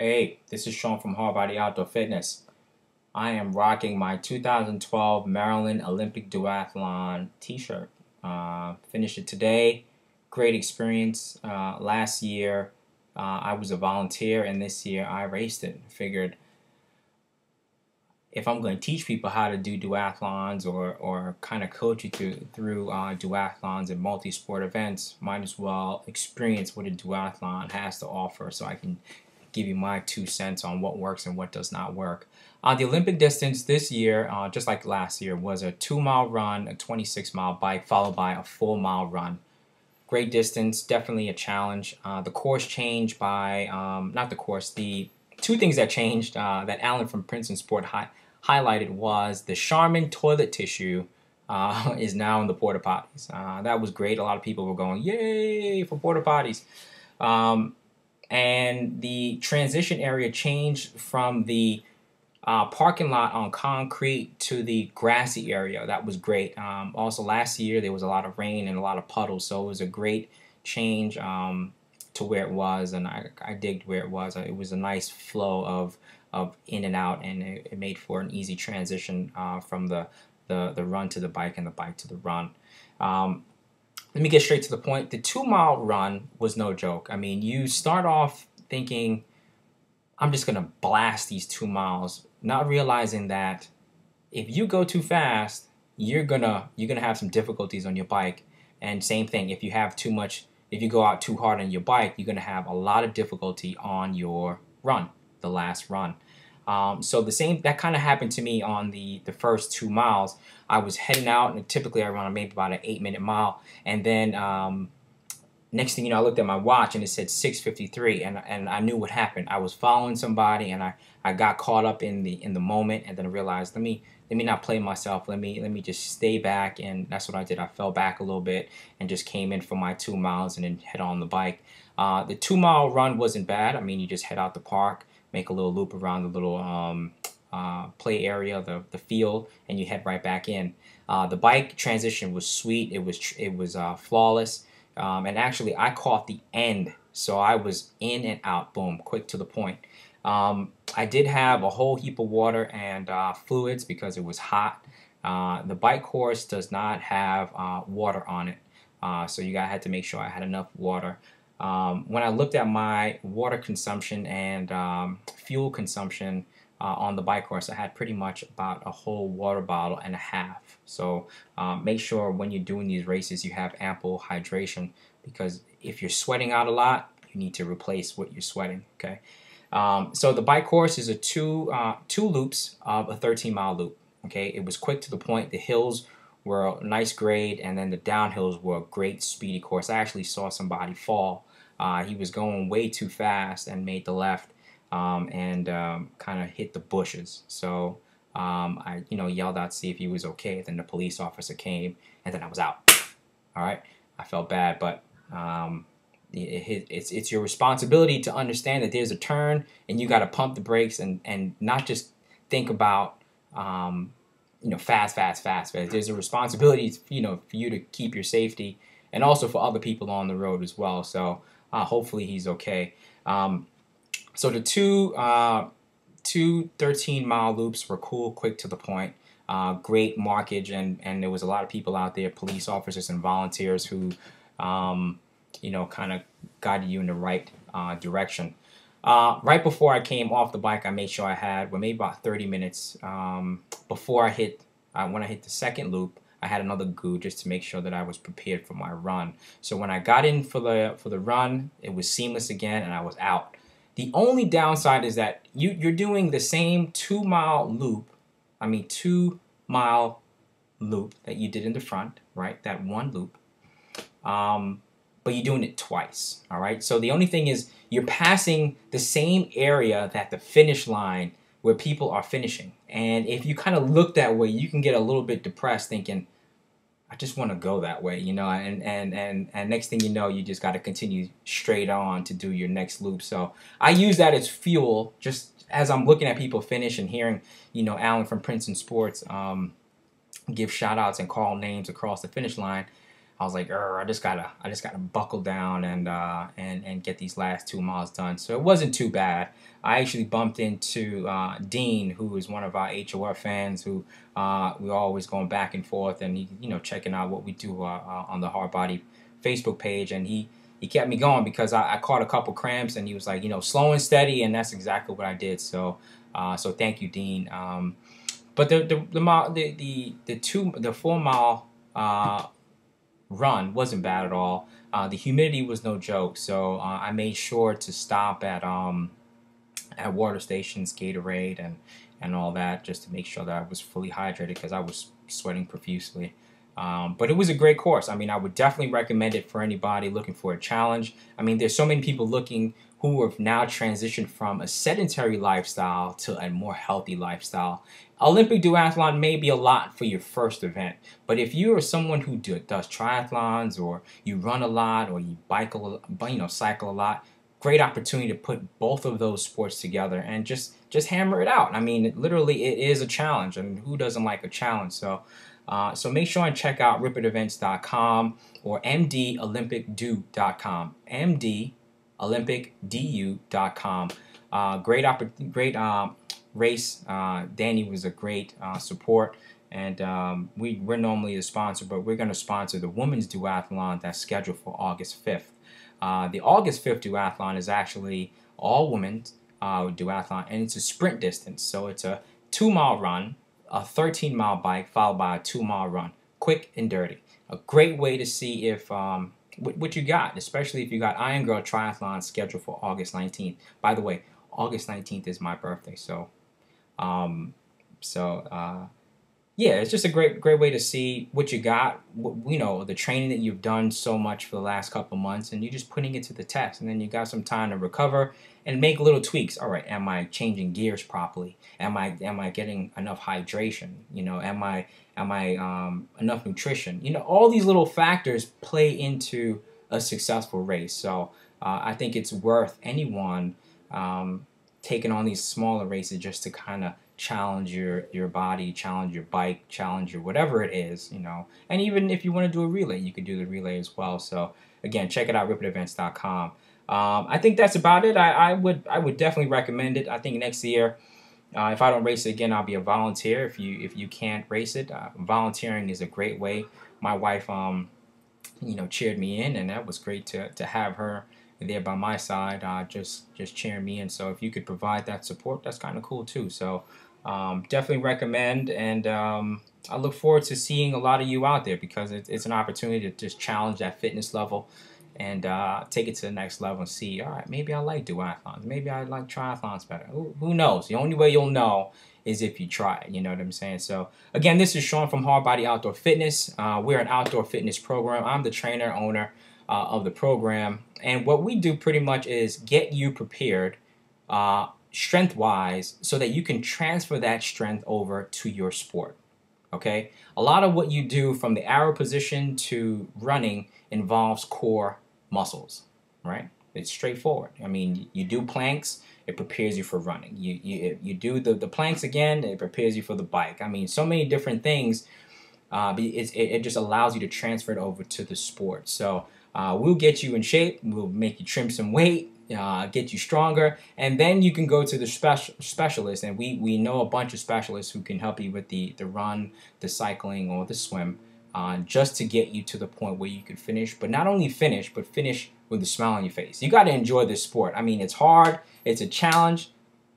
Hey, this is Sean from HARDBODY Outdoor Fitness. I am rocking my 2012 Maryland Olympic Duathlon t-shirt. Finished it today. Great experience. Last year I was a volunteer, and this year I raced it. Figured if I'm going to teach people how to do duathlons or kind of coach you through duathlons and multi-sport events, might as well experience what a duathlon has to offer so I can give you my 2 cents on what works and what does not work. The Olympic distance this year, just like last year, was a 2-mile run, a 26-mile bike, followed by a 4-mile run. Great distance, definitely a challenge. The course changed by, not the course, the two things that changed that Alan from Princeton Sport highlighted was the Charmin toilet tissue is now in the porta potties. That was great. A lot of people were going, yay, for porta potties. And the transition area changed from the parking lot on concrete to the grassy area. That was great. Also, last year there was a lot of rain and a lot of puddles, so it was a great change to where it was, and I digged where it was. It was a nice flow of in and out, and it made for an easy transition from the run to the bike and the bike to the run. Let me get straight to the point. The 2-mile run was no joke. I mean, you start off thinking, I'm just going to blast these 2 miles, not realizing that if you go too fast, you're gonna have some difficulties on your bike. And same thing, if you go out too hard on your bike, you're gonna have a lot of difficulty on your run, the last run. So that kind of happened to me on the first 2 miles. I was heading out, and typically I run maybe about an 8-minute mile, and then next thing you know, I looked at my watch and it said 6:53, and I knew what happened. I was following somebody, and I got caught up in the moment, and then I realized let me not play myself. Let me just stay back, and that's what I did. I fell back a little bit and just came in for my 2 miles and then head on the bike. The 2-mile run wasn't bad. I mean, you just head out the park, make a little loop around the little play area, the field, and you head right back in. The bike transition was sweet. It was flawless. And actually, I caught the end, so I was in and out, boom, quick to the point. I did have a whole heap of water and fluids because it was hot. The bike course does not have water on it, so I had to make sure I had enough water. When I looked at my water consumption and fuel consumption on the bike course, I had pretty much about a whole water bottle and a half. So make sure when you're doing these races you have ample hydration, because if you're sweating out a lot, you need to replace what you're sweating. Okay. So the bike course is a two loops of a 13-mile loop. Okay, it was quick to the point. The hills were a nice grade, and then the downhills were a great speedy course. I actually saw somebody fall. He was going way too fast and made the left and kind of hit the bushes. So I yelled out to see if he was okay. Then the police officer came, and then I was out. All right, I felt bad, but it's your responsibility to understand that there's a turn and you got to pump the brakes and not just think about fast. There's a responsibility for you to keep your safety, and also for other people on the road as well. So hopefully he's okay. So the two 13-mile loops were cool, quick to the point, great markage, and there was a lot of people out there, police officers and volunteers who kind of guided you in the right direction. Right before I came off the bike, I made sure I had, maybe about 30 minutes before when I hit the second loop, I had another goo just to make sure that I was prepared for my run. So when I got in for the run, it was seamless again, and I was out. The only downside is that you're doing the same 2-mile loop, 2-mile loop that you did in the front, right? That one loop. But you're doing it twice, all right? So the only thing is you're passing the same area that the finish line where people are finishing. And if you kind of look that way, you can get a little bit depressed thinking, I just want to go that way, and next thing you know, you just got to continue straight on to do your next loop. So I use that as fuel, just as I'm looking at people finish and hearing, Alan from Princeton Sports give shout outs and call names across the finish line. I was like, I just gotta buckle down and get these last 2 miles done. So it wasn't too bad. I actually bumped into Dean, who is one of our HOR fans, who we're always going back and forth, and he, checking out what we do on the HARDBODY Facebook page, and he kept me going because I caught a couple cramps, and he was like, slow and steady, and that's exactly what I did. So so thank you, Dean. But the 4 mile run wasn't bad at all. The humidity was no joke, so I made sure to stop at water stations, Gatorade, and all that, just to make sure that I was fully hydrated because I was sweating profusely. But it was a great course. I mean, I would definitely recommend it for anybody looking for a challenge. I mean, there's so many people who have now transitioned from a sedentary lifestyle to a more healthy lifestyle. Olympic duathlon may be a lot for your first event, but if you are someone who does triathlons, or you run a lot, or you cycle a lot, great opportunity to put both of those sports together and just hammer it out. I mean, literally, it is a challenge, and who doesn't like a challenge? So so make sure and check out ripidevents.com or mdolympicdu.com. mdolympicdu.com. Great race. Danny was a great support, and we're normally the sponsor, but we're going to sponsor the women's duathlon that's scheduled for August 5th. The August 5th duathlon is actually all women's duathlon, and it's a sprint distance, so it's a 2-mile run, a 13-mile bike, followed by a 2-mile run, quick and dirty. A great way to see if what you got, especially if you got Iron Girl Triathlon scheduled for August 19th. By the way, August 19th is my birthday, so yeah, it's just a great way to see what you got, the training that you've done so much for the last couple months, and you're just putting it to the test, and then you got some time to recover and make little tweaks. All right, am I changing gears properly? Am I getting enough hydration? Am I enough nutrition? All these little factors play into a successful race. So I think it's worth anyone taking on these smaller races just to kind of challenge your body, challenge your bike, challenge your whatever it is, And even if you want to do a relay, you could do the relay as well. So again, check it out, ripidevents.com. I think that's about it. I would definitely recommend it. I think next year, if I don't race it again, I'll be a volunteer. If you can't race it, volunteering is a great way. My wife, cheered me in, and that was great to have her there by my side, just cheering me in. So if you could provide that support, that's kind of cool too. So definitely recommend, and I look forward to seeing a lot of you out there, because it's an opportunity to just challenge that fitness level and take it to the next level and see, all right, maybe I like duathlons, maybe I like triathlons better. Who knows? The only way you'll know is if you try it, you know what I'm saying? So again, this is Sean from HARDBODY Outdoor Fitness. We're an outdoor fitness program. I'm the trainer, owner of the program, and what we do pretty much is get you prepared strength-wise so that you can transfer that strength over to your sport. Okay? A lot of what you do from the arrow position to running involves core muscles, right? It's straightforward. I mean, you do planks, it prepares you for running. You do the planks again, it prepares you for the bike. I mean, so many different things. It just allows you to transfer it over to the sport. So we'll get you in shape, we'll make you trim some weight, get you stronger, and then you can go to the specialist, and we know a bunch of specialists who can help you with the run, the cycling, or the swim, just to get you to the point where you can finish, but not only finish, but finish with a smile on your face. You got to enjoy this sport. I mean, it's hard, it's a challenge,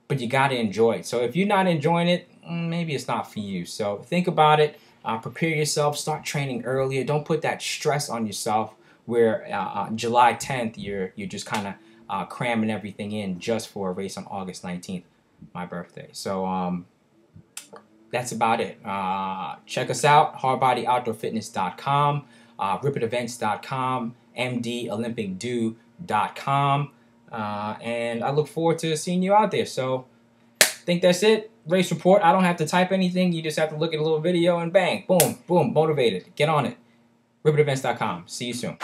but you got to enjoy it. So if you're not enjoying it, maybe it's not for you. So think about it, prepare yourself, start training earlier. Don't put that stress on yourself where July 10th, you're just kind of cramming everything in just for a race on August 19th, my birthday. So that's about it. Check us out, hardbodyoutdoorfitness.com, ripidevents.com, mdolympicdu.com, and I look forward to seeing you out there. So I think that's it. Race report. I don't have to type anything. You just have to look at a little video and bang, boom, boom, motivated. Get on it. ripidevents.com. See you soon.